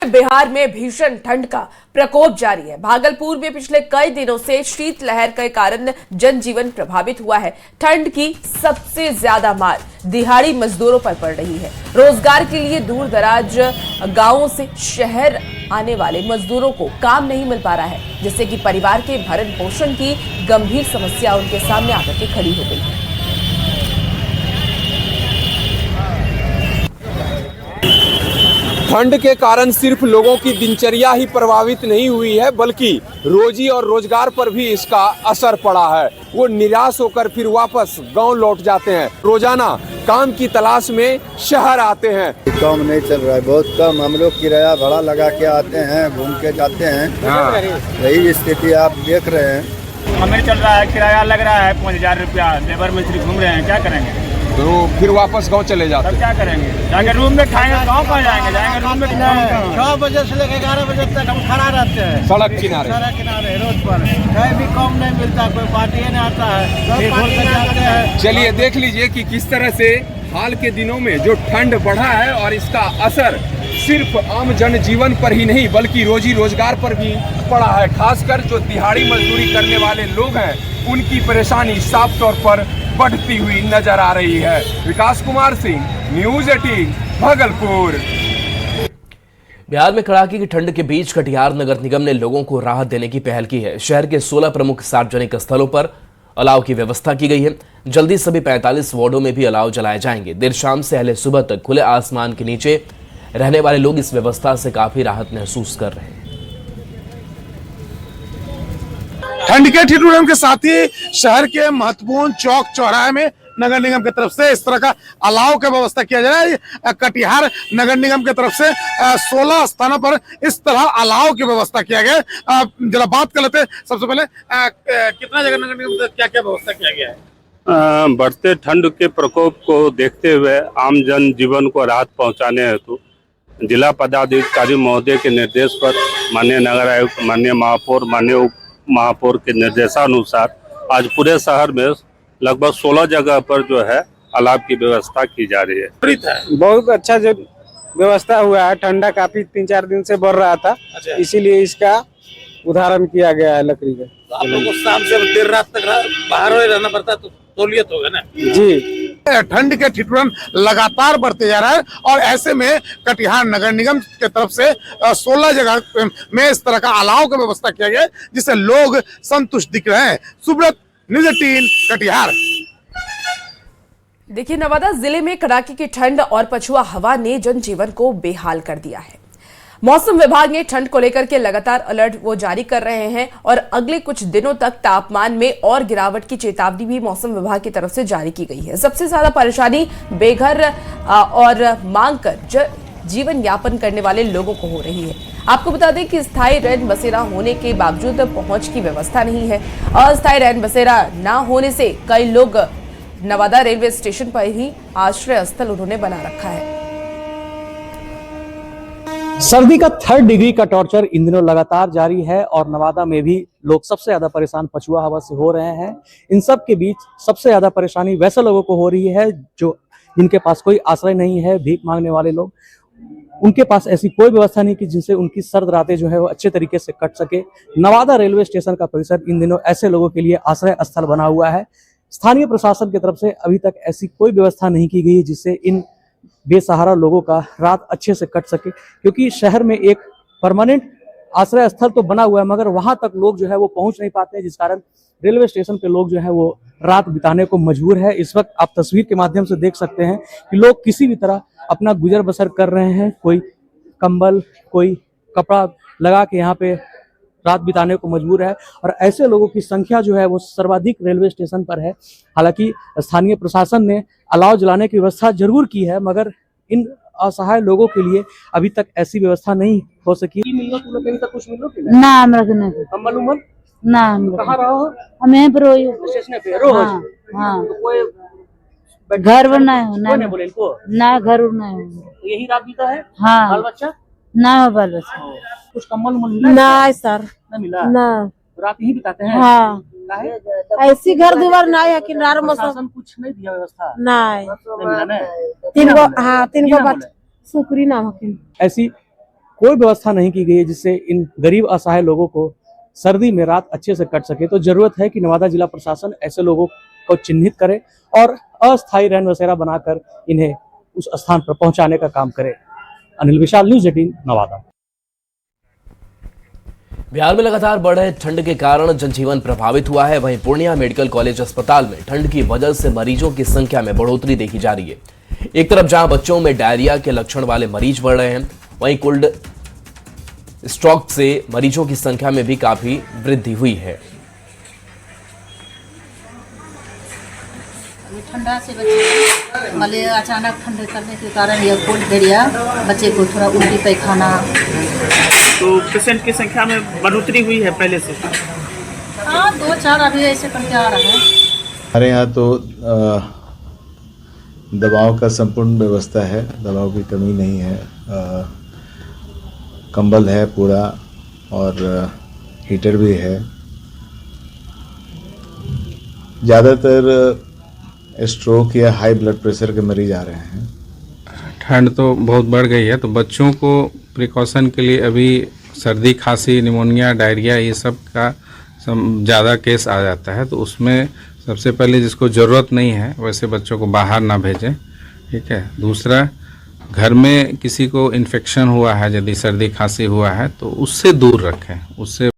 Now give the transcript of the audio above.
बिहार में भीषण ठंड का प्रकोप जारी है। भागलपुर में पिछले कई दिनों से शीतलहर के कारण जनजीवन प्रभावित हुआ है। ठंड की सबसे ज्यादा मार दिहाड़ी मजदूरों पर पड़ रही है। रोजगार के लिए दूर दराज गांवों से शहर आने वाले मजदूरों को काम नहीं मिल पा रहा है, जिससे कि परिवार के भरण पोषण की गंभीर समस्या उनके सामने आकर के खड़ी हो गई है। ठंड के कारण सिर्फ लोगों की दिनचर्या ही प्रभावित नहीं हुई है, बल्कि रोजी और रोजगार पर भी इसका असर पड़ा है। वो निराश होकर फिर वापस गांव लौट जाते हैं। रोजाना काम की तलाश में शहर आते हैं। काम नहीं चल रहा है, बहुत कम। हम लोग किराया भाड़ा लगा के आते हैं, घूम के जाते हैं। यही स्थिति आप देख रहे हैं। हमें चल रहा है, किराया लग रहा है 5,000 रुपया। लेबर मिस्त्री घूम रहे हैं, क्या करेंगे? तो फिर वापस गांव चले जाते हैं। क्या करेंगे? जाएंगे रूम में खाएंगे, गाँव कहाँ जाएंगे? जाएंगे रूम में। 6 बजे से लेकर 11 बजे तक हम खड़ा रहते हैं सड़क किनारे रोड पर। कहीं भी काम नहीं मिलता, कोई पार्टी नहीं आता है। चलिए देख लीजिए कि किस तरह से हाल के दिनों में जो ठंड बढ़ा है और इसका असर सिर्फ आम जनजीवन पर ही नहीं बल्कि रोजी रोजगार पर भी पड़ा है। खासकर जो दिहाड़ी मजदूरी करने वाले लोग हैं, उनकी परेशानी साफ तौर पर बढ़ती हुई नजर आ रही है। विकास कुमार सिंह, न्यूज़ 18, भागलपुर। बिहार में कड़ाके की ठंड के बीच कटिहार नगर निगम ने लोगों को राहत देने की पहल की है। शहर के 16 प्रमुख सार्वजनिक स्थलों पर अलाव की व्यवस्था की गई है। जल्दी सभी 45 वार्डों में भी अलाव जलाए जाएंगे। देर शाम से अहले सुबह तक खुले आसमान के नीचे रहने वाले लोग इस व्यवस्था से काफी राहत महसूस कर रहे हैं। ठंड के ठिठुरन के साथ ही शहर के महत्वपूर्ण चौक चौराहे में नगर निगम की तरफ से इस तरह का अलाव का व्यवस्था किया जा रहा है। कटिहार नगर निगम की तरफ से 16 स्थानों पर इस तरह अलाव की व्यवस्था किया गया। जरा बात कर लेते हैं। सबसे पहले कितना जगह नगर निगम क्या क्या व्यवस्था किया गया है? बढ़ते ठंड के प्रकोप को देखते हुए आम जन जीवन को राहत पहुंचाने हेतु जिला पदाधिकारी महोदय के निर्देश पर माननीय नगर आयुक्त, माननीय महापौर, माननीय उप महापौर के निर्देशानुसार आज पूरे शहर में लगभग 16 जगह पर जो है अलाव की व्यवस्था की जा रही है। बहुत अच्छा जो व्यवस्था हुआ है। ठंडा काफी 3-4 दिन से बढ़ रहा था, इसीलिए इसका उदाहरण किया गया है लकड़ी का। तो आप लोगों को शाम से देर रात तक बाहर रहना पड़ता, तो सहूलियत होगा ना जी। ठंड के ठिठुरन लगातार बढ़ते जा रहा है और ऐसे में कटिहार नगर निगम की तरफ से 16 जगह में इस तरह का अलाव का व्यवस्था किया गया है, जिससे लोग संतुष्ट दिख रहे हैं। सुब्रत, न्यूज़ 18, कटिहार। देखिए, नवादा जिले में कड़ाके की ठंड और पछुआ हवा ने जनजीवन को बेहाल कर दिया है। मौसम विभाग ने ठंड को लेकर के लगातार अलर्ट जारी कर रहे हैं और अगले कुछ दिनों तक तापमान में और गिरावट की चेतावनी भी मौसम विभाग की तरफ से जारी की गई है। सबसे ज्यादा परेशानी बेघर और मांग कर जीवन यापन करने वाले लोगों को हो रही है। आपको बता दें कि स्थायी रैन बसेरा होने के बावजूद पहुंच की व्यवस्था नहीं है। अस्थायी रैन बसेरा न होने से कई लोग नवादा रेलवे स्टेशन पर ही आश्रय स्थल उन्होंने बना रखा है। सर्दी का 3rd डिग्री का टॉर्चर इन दिनों लगातार जारी है और नवादा में भी लोग सबसे ज्यादा परेशान पछुआ हवा से हो रहे हैं। इन सब के बीच सबसे ज्यादा परेशानी वैसे लोगों को हो रही है जो जिनके पास कोई आश्रय नहीं है, भीख मांगने वाले लोग। उनके पास ऐसी कोई व्यवस्था नहीं कि जिनसे उनकी सर्द रातें जो है वो अच्छे तरीके से कट सके। नवादा रेलवे स्टेशन का परिसर इन दिनों ऐसे लोगों के लिए आश्रय स्थल बना हुआ है। स्थानीय प्रशासन की तरफ से अभी तक ऐसी कोई व्यवस्था नहीं की गई जिससे इन बेसहारा लोगों का रात अच्छे से कट सके, क्योंकि शहर में एक परमानेंट आश्रय स्थल तो बना हुआ है मगर वहां तक लोग जो है वो पहुंच नहीं पाते हैं, जिस कारण रेलवे स्टेशन पे लोग जो है वो रात बिताने को मजबूर है। इस वक्त आप तस्वीर के माध्यम से देख सकते हैं कि लोग किसी भी तरह अपना गुजर बसर कर रहे हैं। कोई कंबल, कोई कपड़ा लगा के यहाँ पे रात बिताने को मजबूर है और ऐसे लोगों की संख्या जो है वो सर्वाधिक रेलवे स्टेशन पर है। हालांकि स्थानीय प्रशासन ने अलाव जलाने की व्यवस्था जरूर की है मगर इन असहाय लोगों के लिए अभी तक ऐसी व्यवस्था नहीं हो सकी। कुछ ना हमरा के नहीं कंबल उम्बल ना। कहाँ रहो? हम यहीं पर स्टेशन पे रोज। हाँ, तो कोई घर बनाए हो ना? बोले इनको ना घर बनाए हो, यही रात बीता है। हाँ, बाल बच्चा ना बाल बच्चा कुछ कंबल उम्बल मिला? ना सर, ना मिला ना। रात यही बिताते हैं। हाँ, ऐसी घर दुआर ना है कि प्रशासन कुछ नहीं दिया व्यवस्था नहीं मिला। 3 गो बात सुकरी नाम है। ऐसी कोई व्यवस्था नहीं की गई है जिससे इन गरीब असहाय लोगों को सर्दी में रात अच्छे से कट सके। तो जरूरत है कि नवादा जिला प्रशासन ऐसे लोगों को चिन्हित करे और अस्थायी रैन बसेरा बनाकर इन्हें उस स्थान पर पहुंचाने का काम करे। अनिल विशाल, न्यूज़ 18 नवादा। बिहार में लगातार बढ़ रहे ठंड के कारण जनजीवन प्रभावित हुआ है। वहीं पूर्णिया मेडिकल कॉलेज अस्पताल में ठंड की वजह से मरीजों की संख्या में बढ़ोतरी देखी जा रही है। एक तरफ जहां बच्चों में डायरिया के लक्षण वाले मरीज बढ़ रहे हैं, वहीं कोल्ड स्ट्रोक से मरीजों की संख्या में भी काफी वृद्धि हुई है। ठंडा से बच्चे मलेरिया अचानक ठंडे करने के कारण यह कोल्ड डायरिया, बच्चे को थोड़ा उल्टी पैखाना। तो पेशेंट की संख्या में बढ़ोतरी हुई है पहले से? हाँ, 2-4 अभी ऐसे करके आ रहा है। हमारे यहाँ तो दवाओं का संपूर्ण व्यवस्था है, दवाओं की कमी नहीं है। कंबल है पूरा और हीटर भी है। ज़्यादातर स्ट्रोक या हाई ब्लड प्रेशर के मरीज आ रहे हैं। ठंड तो बहुत बढ़ गई है, तो बच्चों को प्रिकॉशन के लिए अभी सर्दी, खांसी, निमोनिया, डायरिया ये सब का ज़्यादा केस आ जाता है। तो उसमें सबसे पहले जिसको ज़रूरत नहीं है वैसे बच्चों को बाहर ना भेजें, ठीक है। दूसरा, घर में किसी को इन्फेक्शन हुआ है, यदि सर्दी खांसी हुआ है तो उससे दूर रखें, उससे